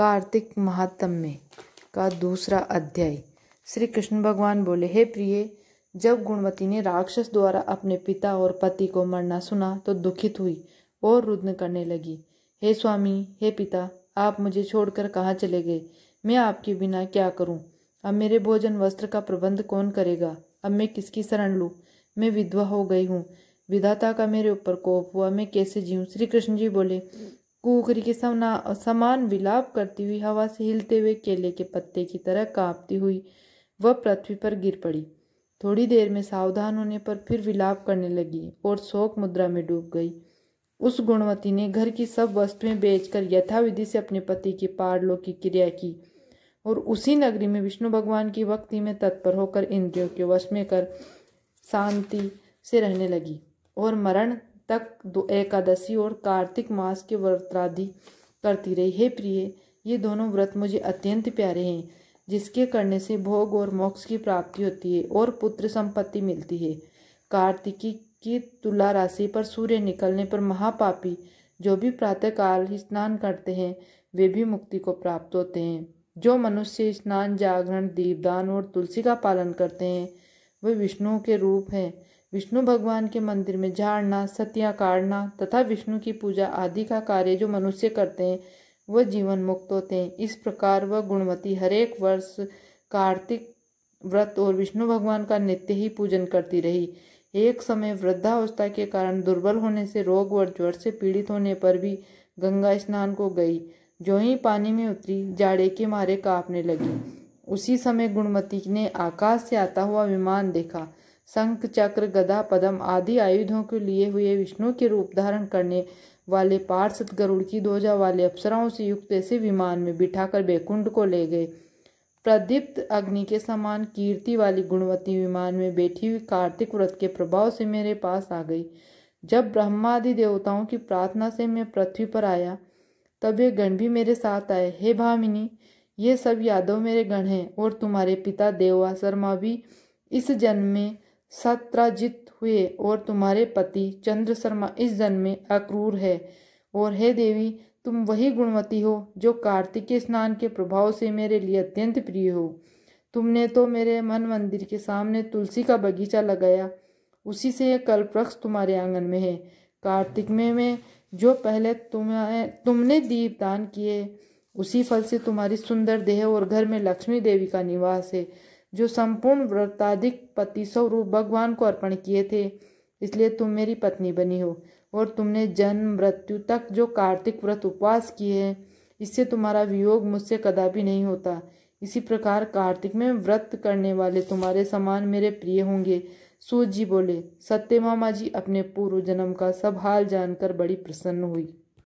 कार्तिक महात्म्य का दूसरा अध्याय। श्री कृष्ण भगवान बोले, हे प्रिय, जब गुणवती ने राक्षस द्वारा अपने पिता और पति को मरना सुना तो दुखित हुई और रुदन करने लगी। हे स्वामी, हे पिता, आप मुझे छोड़कर कहाँ चले गए? मैं आपके बिना क्या करूं? अब मेरे भोजन वस्त्र का प्रबंध कौन करेगा? अब मैं किसकी शरण लूं? मैं विधवा हो गई हूँ। विधाता का मेरे ऊपर कोप हुआ, मैं कैसे जीऊं? श्री कृष्ण जी बोले, कुकरी के समान विलाप करती हुई, हवा से हिलते हुए केले के पत्ते की तरह कांपती हुई वह पृथ्वी पर गिर पड़ी। थोड़ी देर में सावधान होने पर फिर विलाप करने लगी और शोक मुद्रा में डूब गई। उस गुणवती ने घर की सब वस्तुएं बेचकर यथाविधि से अपने पति की पारलोक की क्रिया की और उसी नगरी में विष्णु भगवान की भक्ति में तत्पर होकर इंद्रियों के वश में कर शांति से रहने लगी और मरण तक एकादशी और कार्तिक मास के व्रतादि करती रही। हे प्रिय, ये दोनों व्रत मुझे अत्यंत प्यारे हैं, जिसके करने से भोग और मोक्ष की प्राप्ति होती है और पुत्र संपत्ति मिलती है। कार्तिकी की तुला राशि पर सूर्य निकलने पर महापापी जो भी प्रातःकाल स्नान करते हैं वे भी मुक्ति को प्राप्त होते हैं। जो मनुष्य स्नान, जागरण, दीपदान और तुलसी का पालन करते हैं वे विष्णु के रूप हैं। विष्णु भगवान के मंदिर में झाड़ना, सतियाँ काटना तथा विष्णु की पूजा आदि का कार्य जो मनुष्य करते हैं वह जीवन मुक्त होते हैं। इस प्रकार वह गुणवती हरेक वर्ष कार्तिक व्रत और विष्णु भगवान का नित्य ही पूजन करती रही। एक समय वृद्धावस्था के कारण दुर्बल होने से, रोग व ज्वर से पीड़ित होने पर भी गंगा स्नान को गई। जो ही पानी में उतरी, जाड़े के मारे कांपने लगी। उसी समय गुणवती ने आकाश से आता हुआ विमान देखा। शंख, चक्र, गदा, पद्म आदि आयुधों को लिए हुए विष्णु के रूप धारण करने वाले पार्षद गरुड़ की ध्वजा वाले अप्सराओं से युक्त ऐसे विमान में बिठाकर बैकुंठ को ले गए। प्रदीप्त अग्नि के समान कीर्ति वाली गुणवती विमान में बैठी हुई कार्तिक व्रत के प्रभाव से मेरे पास आ गई। जब ब्रह्मादि देवताओं की प्रार्थना से मैं पृथ्वी पर आया तब ये गण भी मेरे साथ आए। हे भामिनी, ये सब यादव मेरे गण हैं और तुम्हारे पिता देवा शर्मा भी इस जन्म में सत्राजित हुए और तुम्हारे पति चंद्र शर्मा इस जन्म में अक्रूर है। और हे देवी, तुम वही गुणवती हो जो कार्तिक स्नान के प्रभाव से मेरे लिए अत्यंत प्रिय हो। तुमने तो मेरे मन मंदिर के सामने तुलसी का बगीचा लगाया, उसी से यह कल्पवृक्ष तुम्हारे आंगन में है। कार्तिक में जो पहले तुमने दीप दान किए, उसी फल से तुम्हारी सुंदर देह और घर में लक्ष्मी देवी का निवास है, जो संपूर्ण व्रताधिक पति स्वरूप भगवान को अर्पण किए थे। इसलिए तुम मेरी पत्नी बनी हो और तुमने जन्म मृत्यु तक जो कार्तिक व्रत उपवास किए हैं, इससे तुम्हारा वियोग मुझसे कदापि नहीं होता। इसी प्रकार कार्तिक में व्रत करने वाले तुम्हारे समान मेरे प्रिय होंगे। सूत जी बोले, सत्यभामा जी अपने पूर्व जन्म का सब हाल जानकर बड़ी प्रसन्न हुई।